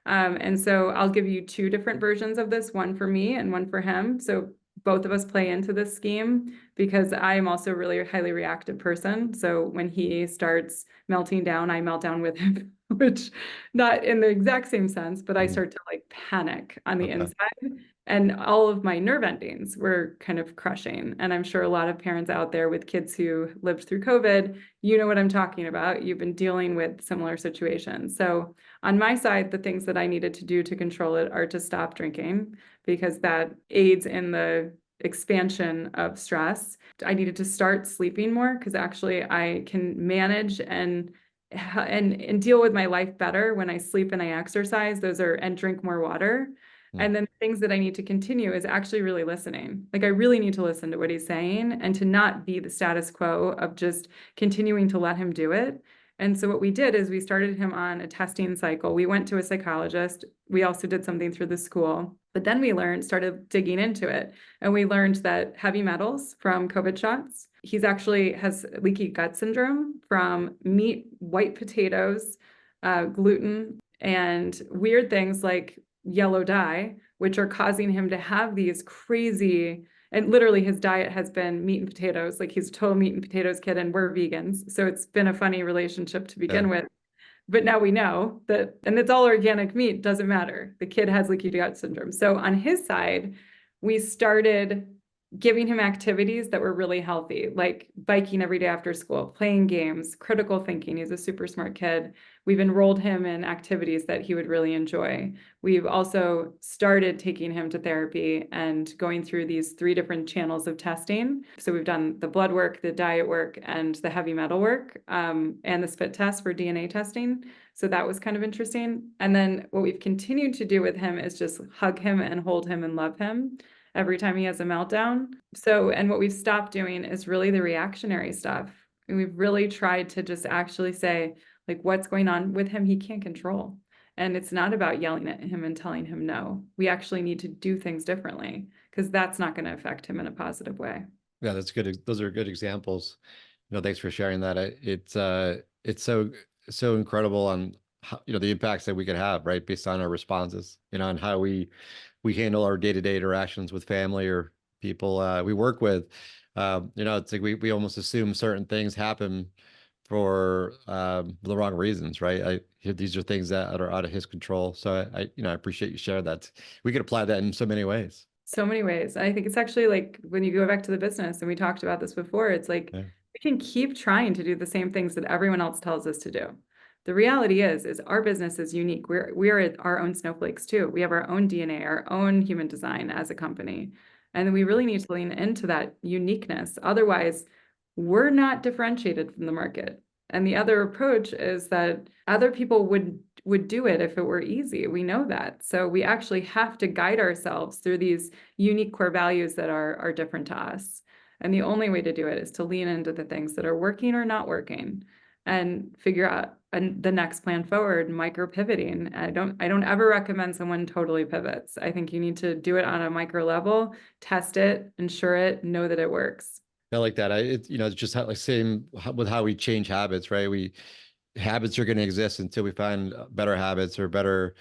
Speaker 3: And so I'll give you 2 different versions of this, one for me and one for him. So both of us play into this scheme, because I am also a really highly reactive person. So when he starts melting down, I melt down with him, which not in the exact same sense, but I start to like panic on the inside. And all of my nerve endings were kind of crushing. And I'm sure a lot of parents out there with kids who lived through COVID, you know what I'm talking about. You've been dealing with similar situations. So on my side, the things that I needed to do to control it are to stop drinking, because that aids in the expansion of stress. I needed to start sleeping more, because actually I can manage and deal with my life better when I sleep and I exercise. And drink more water. And then things that I need to continue is actually really listening. Like I really need to listen to what he's saying and to not be the status quo of just continuing to let him do it. And so what we did is we started him on a testing cycle. We went to a psychologist. We also did something through the school, but then we started digging into it. And we learned that heavy metals from COVID shots, he's actually has leaky gut syndrome from meat, white potatoes, gluten, and weird things like yellow dye, which are causing him to have these crazy, and literally his diet has been meat and potatoes. Like he's a total meat and potatoes kid, and we're vegans. So it's been a funny relationship to begin with. But now we know that, and it's all organic meat, doesn't matter. The kid has leaky gut syndrome. So on his side, we started giving him activities that were really healthy, like biking every day after school, playing games, critical thinking. He's a super smart kid. We've enrolled him in activities that he would really enjoy. We've also started taking him to therapy and going through these 3 different channels of testing. So we've done the blood work, the diet work, and the heavy metal work, and the spit test for DNA testing. So that was kind of interesting. And then what we've continued to do with him is just hug him and hold him and love him every time he has a meltdown. So, and what we've stopped doing is really the reactionary stuff. And we've really tried to just actually say, like, what's going on with him, he can't control. And it's not about yelling at him and telling him no. We actually need to do things differently because that's not going to affect him in a positive way.
Speaker 2: Yeah, that's good. Those are good examples. Thanks for sharing that. It's so incredible on how, the impacts that we could have, right, based on our responses, and how we handle our day-to-day interactions with family or people we work with. It's like we almost assume certain things happen for the wrong reasons, right? These are things that are out of his control. So I appreciate you sharing that. We could apply that in so many ways.
Speaker 3: So many ways. I think it's actually like when you go back to the business, and we talked about this before, it's like
Speaker 2: Yeah.
Speaker 3: we can keep trying to do the same things that everyone else tells us to do. The reality is our business is unique. We're our own snowflakes too. We have our own DNA, our own human design as a company. And we really need to lean into that uniqueness. Otherwise, we're not differentiated from the market. And the other approach is that other people would do it if it were easy. We know that. So we actually have to guide ourselves through these unique core values that are different to us. And the only way to do it is to lean into the things that are working or not working and figure out the next plan forward, micro pivoting. I don't ever recommend someone totally pivots. I think you need to do it on a micro level, test it, ensure it, know that it works.
Speaker 2: I like that. It's just like same with how we change habits, right? Habits are going to exist until we find better habits or better,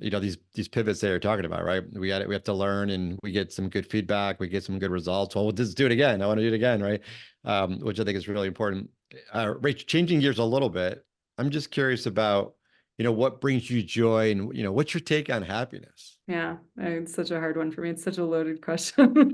Speaker 2: these pivots that you're talking about, right? We have to learn, and we get some good feedback, we get some good results. Well, we'll just do it again. I want to do it again, right? Which I think is really important. Rach, changing gears a little bit, I'm just curious about, what brings you joy, and what's your take on happiness?
Speaker 3: Yeah, it's such a hard one for me. It's such a loaded question.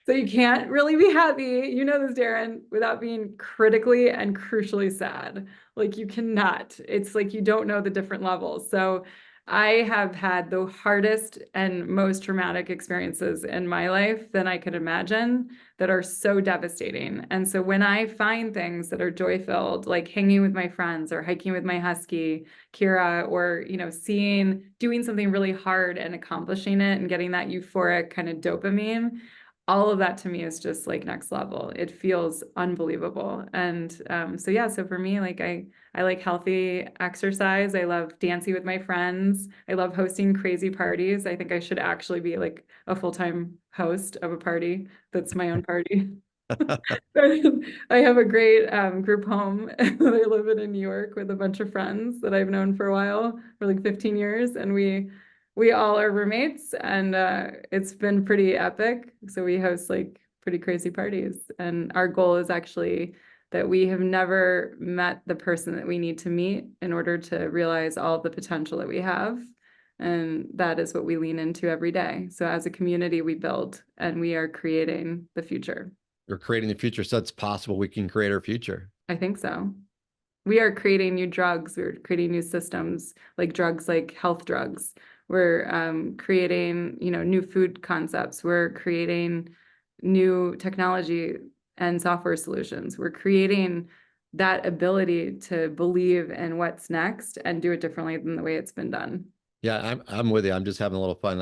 Speaker 3: So you can't really be happy, you know this, Darren, without being critically and crucially sad. Like you cannot. It's like you don't know the different levels. So I have had the hardest and most traumatic experiences in my life than I could imagine that are so devastating. And so when I find things that are joy-filled, like hanging with my friends or hiking with my husky, Kira, or doing something really hard and accomplishing it and getting that euphoric kind of dopamine, all of that to me is just like next level. It feels unbelievable. And so for me, like I like healthy exercise. I love dancing with my friends. I love hosting crazy parties. I think I should actually be like a full-time host of a party that's my own party. I have a great group home that I live in New York with a bunch of friends that I've known for a while, for like 15 years. And we all are roommates, and it's been pretty epic. So we host like pretty crazy parties. And our goal is actually that we have never met the person that we need to meet in order to realize all the potential that we have. And that is what we lean into every day. So as a community, we build, and we are creating the future.
Speaker 2: We're creating the future, so it's possible we can create our future.
Speaker 3: I think so. We are creating new drugs. We're creating new systems, like drugs, like health drugs. We're creating, new food concepts. We're creating new technology and software solutions. We're creating that ability to believe in what's next and do it differently than the way it's been done.
Speaker 2: Yeah, I'm with you. I'm just having a little fun.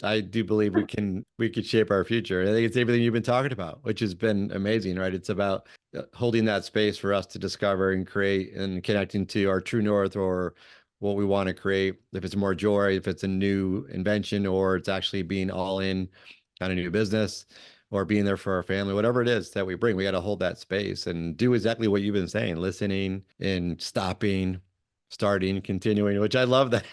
Speaker 2: I do believe we could shape our future. I think it's everything you've been talking about, which has been amazing, right? It's about holding that space for us to discover and create, and connecting to our true north, or what we want to create. If it's more joy, if it's a new invention, or it's actually being all in on a new business, or being there for our family, whatever it is that we bring, we got to hold that space and do exactly what you've been saying, listening and stopping, starting, continuing, which I love. That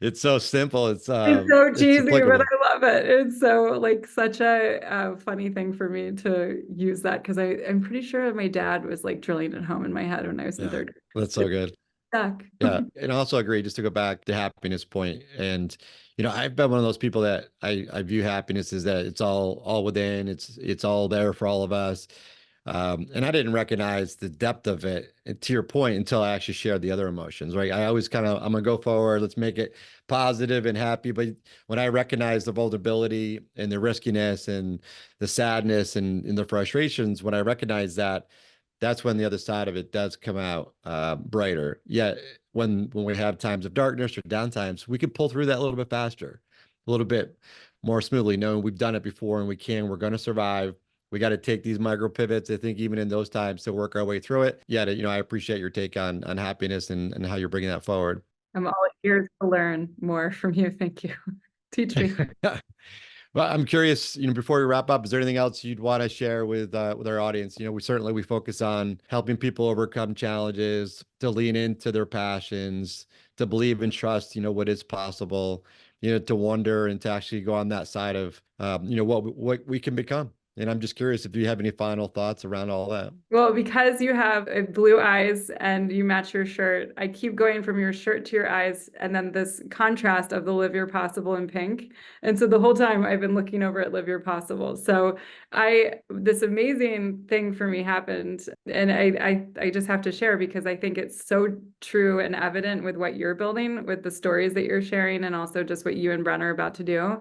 Speaker 2: it's so simple. It's
Speaker 3: so cheesy, but
Speaker 2: applicable.
Speaker 3: I love it. It's so like such a funny thing for me to use that, because I'm pretty sure my dad was like drilling it home in my head when I was in
Speaker 2: Yeah,
Speaker 3: third grade.
Speaker 2: that's so good.
Speaker 3: stuck.
Speaker 2: Yeah. And I also agree, just to go back to happiness point. And, I've been one of those people that I view happiness as that it's all within, it's all there for all of us. And I didn't recognize the depth of it, to your point, until I actually shared the other emotions, right? I always I'm gonna go forward, let's make it positive and happy. But when I recognize the vulnerability and the riskiness and the sadness and the frustrations, when I recognize that, that's when the other side of it does come out brighter. Yet when we have times of darkness or downtimes, we can pull through that a little bit faster, a little bit more smoothly, knowing we've done it before and we're going to survive. We got to take these micro pivots, I think, even in those times, to work our way through it. Yeah, I appreciate your take on happiness and how you're bringing that forward.
Speaker 3: I'm all ears to learn more from you. Thank you. Teach me.
Speaker 2: Well, I'm curious, before we wrap up, is there anything else you'd want to share with our audience? We focus on helping people overcome challenges, to lean into their passions, to believe and trust, what is possible, to wonder and to actually go on that side of, what we can become. And I'm just curious if you have any final thoughts around all that.
Speaker 3: Well, because you have blue eyes and you match your shirt, I keep going from your shirt to your eyes, and then this contrast of the Live Your Possible in pink. And so the whole time I've been looking over at Live Your Possible. So this amazing thing for me happened, and I just have to share because I think it's so true and evident with what you're building, with the stories that you're sharing, and also just what you and Brenna are about to do.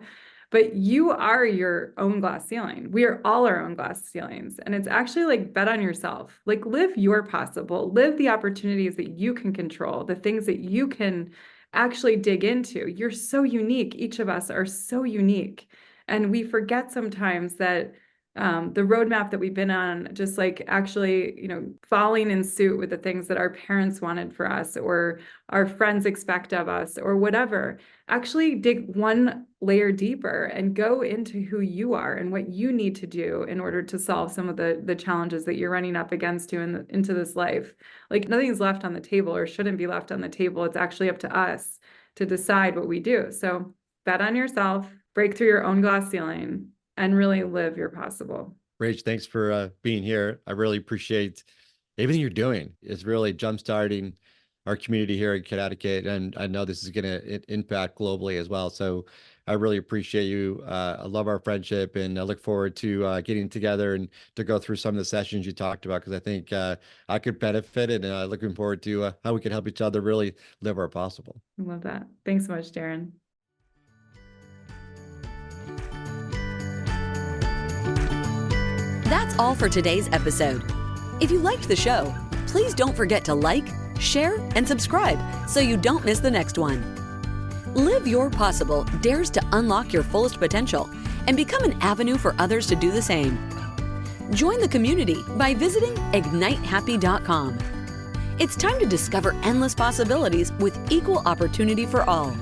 Speaker 3: But you are your own glass ceiling. We are all our own glass ceilings. And it's actually like, bet on yourself. Like, live your possible, live the opportunities that you can control, the things that you can actually dig into. You're so unique. Each of us are so unique. And we forget sometimes that the roadmap that we've been on, just like actually, falling in suit with the things that our parents wanted for us or our friends expect of us or whatever, actually dig one layer deeper and go into who you are and what you need to do in order to solve some of the challenges that you're running up against into this life. Like, nothing's left on the table or shouldn't be left on the table. It's actually up to us to decide what we do. So bet on yourself, break through your own glass ceiling, and really live your possible.
Speaker 2: Rach, thanks for being here. I really appreciate everything you're doing. It's really jumpstarting our community here in Connecticut, and I know this is going to impact globally as well. So I really appreciate you. I love our friendship, and I look forward to getting together and to go through some of the sessions you talked about, because I think I could benefit, and looking forward to how we can help each other really live our possible.
Speaker 3: I love that. Thanks so much, Darren.
Speaker 1: That's all for today's episode. If you liked the show, please don't forget to like, share, and subscribe so you don't miss the next one. Live Your Possible dares to unlock your fullest potential and become an avenue for others to do the same. Join the community by visiting ignitehappy.com. It's time to discover endless possibilities with equal opportunity for all.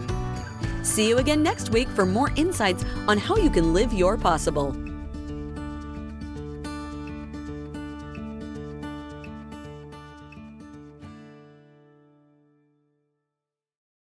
Speaker 1: See you again next week for more insights on how you can live your possible.